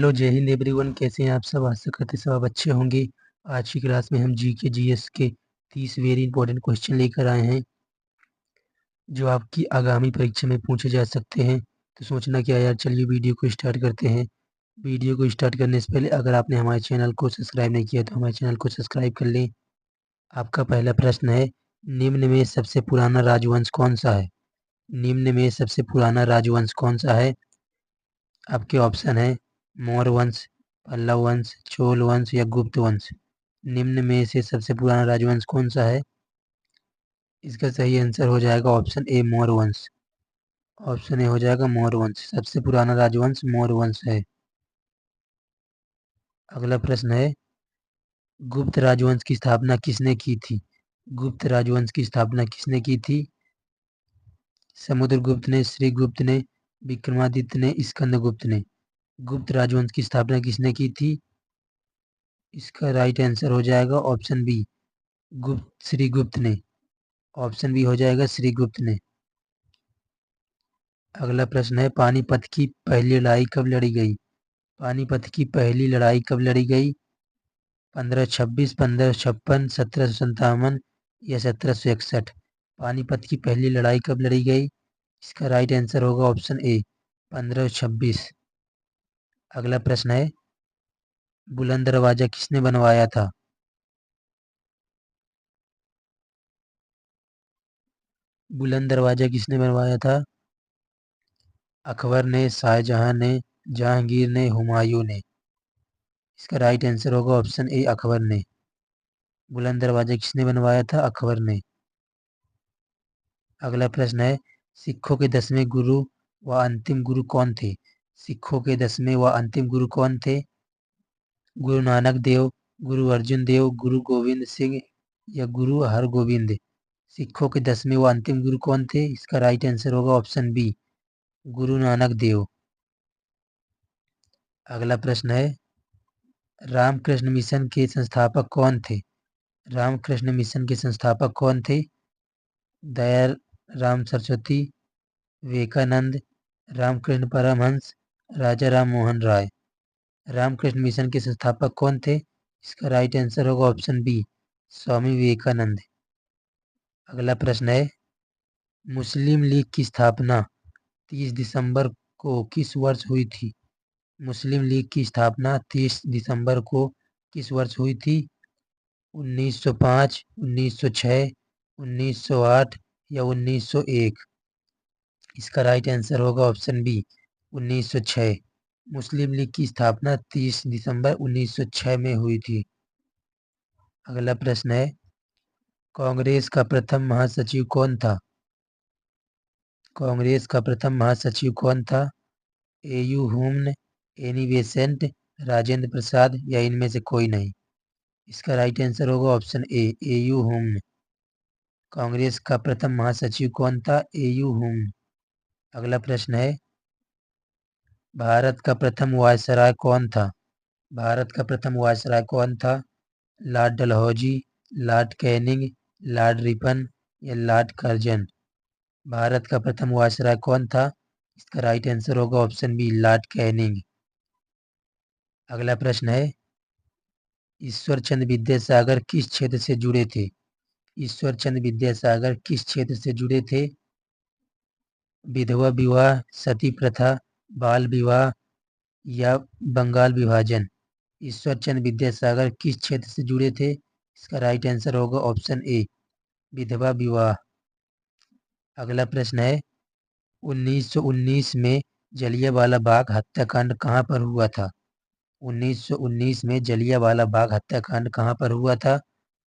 Hello, जय Hind everyone. कैसे हैं आप सब? आशा करते सब आप अच्छे होंगे। आज की क्लास में हम जीके जीएस के 30 वेरी इंपॉर्टेंट क्वेश्चन लेकर आए हैं जो आपकी आगामी परीक्षा में पूछे जा सकते हैं। तो सोचना क्या यार, चलिए वीडियो को स्टार्ट करते हैं। वीडियो को स्टार्ट करने से पहले अगर आपने हमारे चैनल को सब्सक्राइब नहीं किया तो हमारे चैनल को सब्सक्राइब कर लें। आपका पहला प्रश्न है, निम्न में सबसे पुराना राजवंश कौन सा है? निम्न में सबसे पुराना राजवंश कौन सा है? आपके ऑप्शन है मौर्य वंश, पल्लव वंश, चोल वंश या गुप्त वंश। निम्न में से सबसे पुराना राजवंश कौन सा है? इसका सही आंसर हो जाएगा ऑप्शन ए, मौर्य वंश। ऑप्शन ए हो जाएगा मौर्य वंश। सबसे पुराना राजवंश मौर्य वंश है। अगला प्रश्न है, गुप्त राजवंश की स्थापना किसने की थी? गुप्त राजवंश की स्थापना किसने की थी? समुद्रगुप्त ने, श्रीगुप्त ने, विक्रमादित्य ने, स्कंदगुप्त ने। गुप्त राजवंश की स्थापना किसने की थी? इसका राइट आंसर हो जाएगा ऑप्शन बी, गुप्त श्रीगुप्त ने। ऑप्शन बी हो जाएगा श्रीगुप्त ने। अगला प्रश्न है, पानीपत की पहली लड़ाई कब लड़ी गई? पानीपत की पहली लड़ाई कब लड़ी गई? 1526, 1556, 1757 या 1761। पानीपत की पहली लड़ाई कब लड़ी गई? इसका राइट आंसर होगा ऑप्शन ए, 1526। अगला प्रश्न है, बुलंद दरवाजा किसने बनवाया था? बुलंद दरवाजा किसने बनवाया था? अकबर ने, शाहजहां ने, जहांगीर ने, हुमायूं ने। इसका राइट आंसर होगा ऑप्शन ए, अकबर ने। बुलंद दरवाजा किसने बनवाया था? अकबर ने। अगला प्रश्न है, सिखों के 10वें गुरु व अंतिम गुरु कौन थे? सिखों के 10वें व अंतिम गुरु कौन थे? गुरु नानक देव, गुरु अर्जुन देव, गुरु गोविंद सिंह या गुरु हरगोविंद। सिखों के 10वें व अंतिम गुरु कौन थे? इसका राइट आंसर होगा ऑप्शन बी, गुरु नानक देव। अगला प्रश्न है, रामकृष्ण मिशन के संस्थापक कौन थे? रामकृष्ण मिशन के संस्थापक कौन थे? दयाल राम सरस्वती, विवेकानंद, रामकृष्ण परमहंस, राजा राम मोहन राय। रामकृष्ण मिशन के संस्थापक कौन थे? इसका राइट आंसर होगा ऑप्शन बी, स्वामी विवेकानंद। अगला प्रश्न है, मुस्लिम लीग की स्थापना 30 दिसंबर को किस वर्ष हुई थी? मुस्लिम लीग की स्थापना 30 दिसंबर को किस वर्ष हुई थी? 1905, 1906, 1908 या 1901। इसका राइट आंसर होगा ऑप्शन बी, 1906। मुस्लिम लीग की स्थापना 30 दिसंबर 1906 में हुई थी। अगला प्रश्न है, कांग्रेस का प्रथम महासचिव कौन था? कांग्रेस का प्रथम महासचिव कौन था? AU हुम्न, Annie Besant, Rajendra Prasad या इनमें से कोई नहीं। इसका राइट आंसर होगा ऑप्शन ए, एयू हुम्न। कांग्रेस का प्रथम महासचिव कौन था? एयू हुम्न। अगला प्रश्न है, भारत का प्रथम वायसराय कौन था? भारत का प्रथम वायसराय कौन था? Lord Dalhousie, Lord Canning, Lord Ripon या लॉर्ड कर्जन। भारत का प्रथम वायसराय कौन था? इसका राइट आंसर होगा ऑप्शन बी, लॉर्ड कैनिंग। अगला प्रश्न है, ईश्वर चंद्र विद्यासागर किस क्षेत्र से जुड़े थे? ईश्वर चंद्र विद्यासागर किस क्षेत्र से जुड़े थे? विधवा विवाह, सती प्रथा, बाल विवाह या बंगाल विभाजन। ईश्वर चंद्र विद्यासागर किस क्षेत्र से जुड़े थे? इसका राइट आंसर होगा ऑप्शन ए, विधवा विवाह। अगला प्रश्न है, 1919 में जलियांवाला बाग हत्याकांड कहाँ पर हुआ था? 1919 में जलियांवाला बाग हत्याकांड कहाँ पर हुआ था?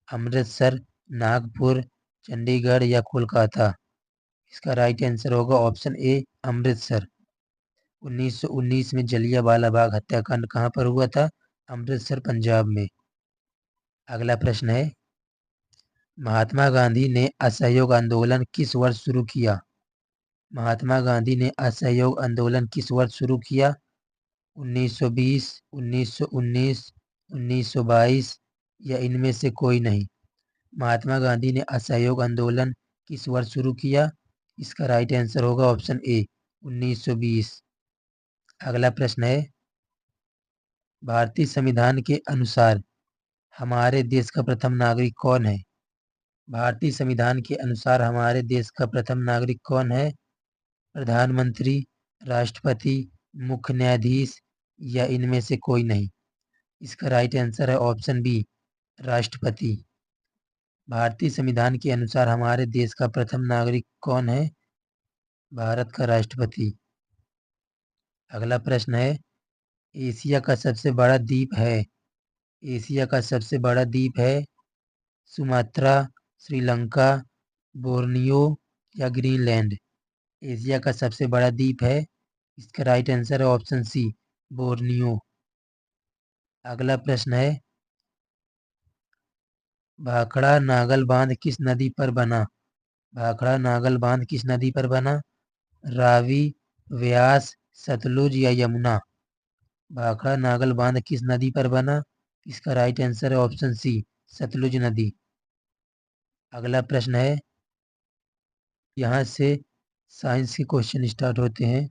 अमृतसर, नागपुर, चंडीगढ़ या कोलकाता। इसका राइट आंसर होगा ऑप्शन ए, अमृतसर। 1919 में जलियांवाला बाग हत्याकांड कहाँ पर हुआ था? अमृतसर, पंजाब में। अगला प्रश्न है, महात्मा गांधी ने असहयोग आंदोलन किस वर्ष शुरू किया? महात्मा गांधी ने असहयोग आंदोलन किस वर्ष शुरू किया? 1920, 1919, 1922 या इनमें से कोई नहीं। महात्मा गांधी ने असहयोग आंदोलन किस वर्ष शुरू किया? इसका राइट आंसर होगा ऑप्शन ए, 1920। अगला प्रश्न है, भारतीय संविधान के अनुसार हमारे देश का प्रथम नागरिक कौन है? भारतीय संविधान के अनुसार हमारे देश का प्रथम नागरिक कौन है? प्रधानमंत्री, राष्ट्रपति, मुख्य न्यायाधीश या इनमें से कोई नहीं। इसका राइट आंसर है ऑप्शन बी, राष्ट्रपति। भारतीय संविधान के अनुसार हमारे देश का प्रथम नागरिक कौन है? भारत का राष्ट्रपति। अगला प्रश्न है, एशिया का सबसे बड़ा द्वीप है। एशिया का सबसे बड़ा द्वीप है सुमात्रा, श्रीलंका, बोर्नियो या ग्रीनलैंड। एशिया का सबसे बड़ा द्वीप है, इसका राइट आंसर है ऑप्शन सी, बोर्नियो। अगला प्रश्न है, भाखड़ा नागल बांध किस नदी पर बना? भाखड़ा नागल बांध किस नदी पर बना? रावी, व्यास, सतलुज या यमुना। भाखड़ा नागल बांध किस नदी पर बना? इसका राइट आंसर है ऑप्शन सी, सतलुज नदी। अगला प्रश्न है, यहाँ से साइंस के क्वेश्चन स्टार्ट होते हैं।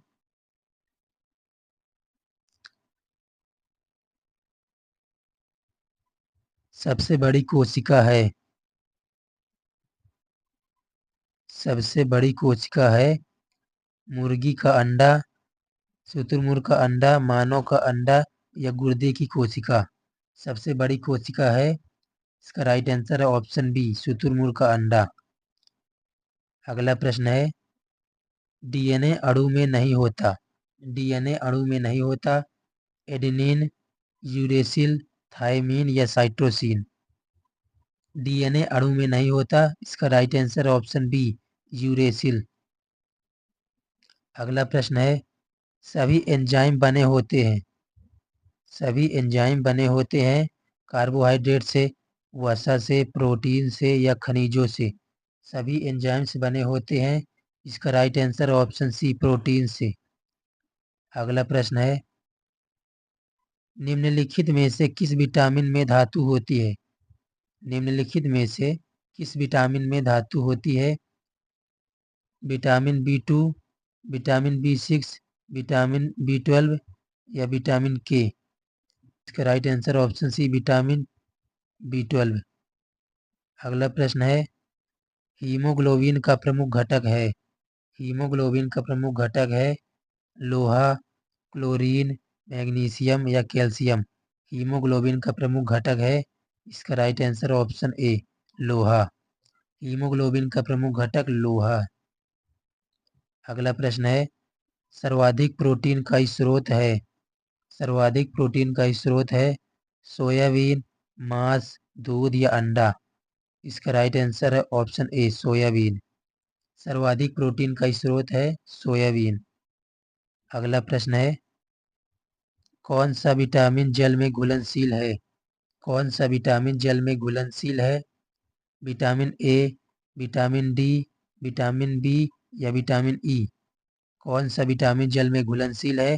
सबसे बड़ी कोशिका है, सबसे बड़ी कोशिका है मुर्गी का अंडा, शुतुरमुर्ग का अंडा, मानव का अंडा या गुर्दे की कोशिका। सबसे बड़ी कोशिका है, इसका राइट आंसर है ऑप्शन बी, शुतुरमुर्ग का अंडा। अगला प्रश्न है, डीएनए अणु में नहीं होता। डीएनए अणु में नहीं होता, एडेनिन, यूरेसिल, थायमीन या साइटोसिन। डीएनए अणु में नहीं होता, इसका right answer option B, uracil. अगला प्रश्न है, सभी एंजाइम बने होते हैं, सभी एंजाइम बने होते हैं कार्बोहाइड्रेट से, वसा से, प्रोटीन से या खनिजों से। सभी एंजाइम्स बने होते हैं, इसका right answer option C, protein से। अगला प्रश्न है, निम्नलिखित में से किस विटामिन में धातु होती है? निम्नलिखित में से किस विटामिन में धातु होती है? Vitamin B2, vitamin B6, vitamin B12 या विटामिन के। इसका right answer option C, vitamin B12। अगला प्रश्न है, हीमोग्लोबिन का प्रमुख घटक है, हीमोग्लोबिन का प्रमुख घटक है लोहा, क्लोरीन, मैग्नीशियम या कैल्शियम। हीमोग्लोबिन का प्रमुख घटक है, इसका राइट आंसर ऑप्शन ए, लोहा। हीमोग्लोबिन का प्रमुख घटक लोहा। अगला प्रश्न है, सर्वाधिक प्रोटीन का स्रोत है, सर्वाधिक प्रोटीन का स्रोत है सोयाबीन, मांस, दूध या अंडा। इसका राइट आंसर है ऑप्शन ए, सोयाबीन। सर्वाधिक प्रोटीन का स्रोत है सोयाबीन। अगला प्रश्न है, कौन सा विटामिन जल में घुलनशील है? कौन सा विटामिन जल में घुलनशील है? Vitamin A, vitamin D, vitamin B या विटामिन ई। कौन सा विटामिन जल में घुलनशील है?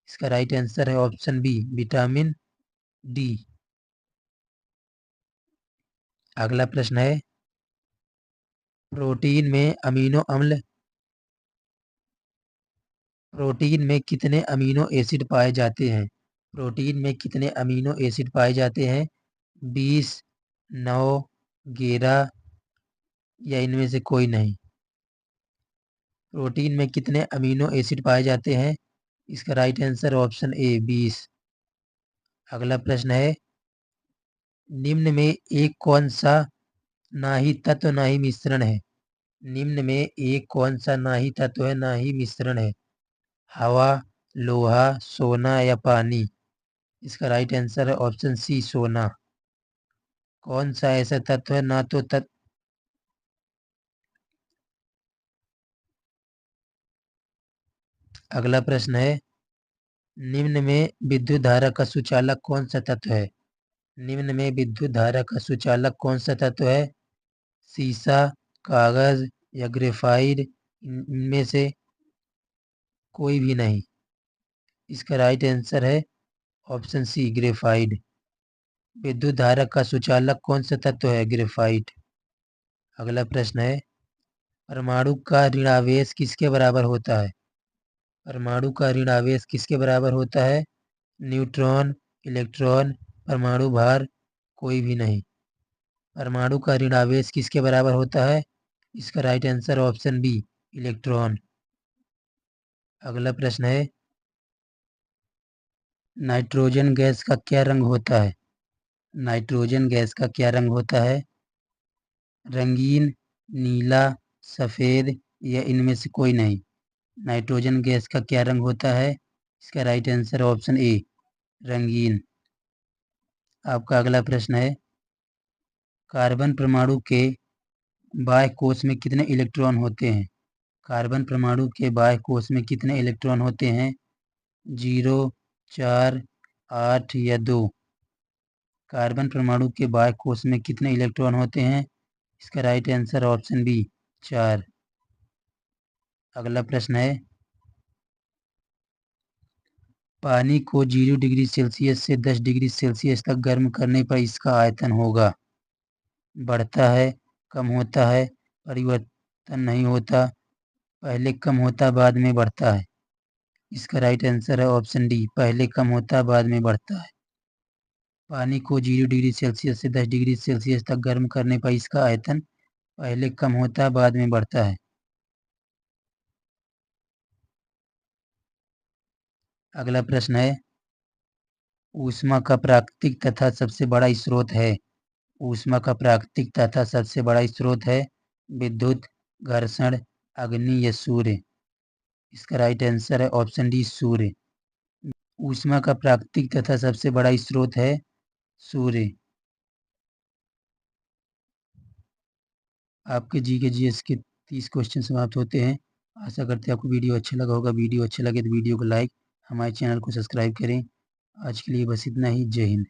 इसका राइट आंसर है ऑप्शन बी, विटामिन डी। अगला प्रश्न है, प्रोटीन में अमीनो अम्ल, प्रोटीन में कितने अमीनो एसिड पाए जाते हैं? प्रोटीन में कितने अमीनो एसिड पाए जाते हैं? 20, 9, 11 या इनमें से कोई नहीं। प्रोटीन में कितने अमीनो एसिड पाए जाते हैं? इसका राइट आंसर ऑप्शन ए, 20। अगला प्रश्न है, निम्न में एक कौन सा ना ही तत्व ना ही मिश्रण है? निम्न में एक कौन सा ना ही तत्व है ना ही मिश्रण है? हवा, लोहा, सोना या पानी। इसका राइट आंसर है ऑप्शन सी, सोना। कौन सा ऐसा तत्व है ना तो तत्व। अगला प्रश्न है, निम्न में विद्युत धारा का सुचालक कौन सा तत्व है? निम्न में विद्युत धारा का सुचालक कौन सा तत्व है? सीसा, कागज या ग्रेफाइट, इनमें से कोई भी नहीं। इसका राइट आंसर है ऑप्शन सी, ग्रेफाइट। विद्युत धारा का सुचालक कौन सा तत्व है? ग्रेफाइट। अगला प्रश्न है, परमाणु का ऋणावेश किसके बराबर होता है? परमाणु का ऋणावेश किसके बराबर होता है? न्यूट्रॉन, इलेक्ट्रॉन, परमाणु भार कोई भी नहीं। परमाणु का ऋण आवेश किसके बराबर होता है? इसका right answer option B, electron. अगला प्रश्न है, नाइट्रोजन गैस का क्या रंग होता है? नाइट्रोजन गैस का क्या रंग होता है? रंगीन, नीला, सफेद या इनमें से कोई नहीं। नाइट्रोजन गैस का क्या रंग होता है? इसका राइट आंसर ऑप्शन ए, रंगीन। आपका अगला प्रश्न है, कार्बन परमाणु के बाह्य कोश में कितने इलेक्ट्रॉन होते हैं? कार्बन परमाणु के बाह्य कोश में कितने इलेक्ट्रॉन होते हैं? 0, 4, 8 या 2। कार्बन परमाणु के बाह्य कोश में कितने इलेक्ट्रॉन होते हैं? इसका राइट आंसर ऑप्शन बी, 4। अगला प्रश्न है, पानी को 0 डिग्री सेल्सियस से 10 डिग्री सेल्सियस तक गर्म करने पर इसका आयतन होगा। बढ़ता है, कम होता है, परिवर्तन नहीं होता, पहले कम होता बाद में बढ़ता है। इसका राइट आंसर है ऑप्शन डी, पहले कम होता बाद में बढ़ता है। पानी को 0 डिग्री सेल्सियस से 10 डिग्री सेल्सियस तक गर्म करने पर इसका आयतन पहले कम होता बाद में बढ़ता है। अगला प्रश्न है, ऊष्मा का प्राकृतिक तथा सबसे बड़ा स्रोत है। ऊष्मा का प्राकृतिक तथा सबसे बड़ा स्रोत है विद्युत, घर्षण, अग्नि या सूर्य। इसका राइट आंसर है ऑप्शन डी, सूर्य। ऊष्मा का प्राकृतिक तथा सबसे बड़ा स्रोत है सूर्य। आपके जी के जीएस के 30 क्वेश्चन समाप्त होते हैं। आशा करते हैं आपको वीडियो अच्छा लगा होगा। वीडियो अच्छा लगे तो वीडियो को लाइक, हमारे चैनल को सब्सक्राइब करें। आज के लिए बस इतना ही। जय हिंद।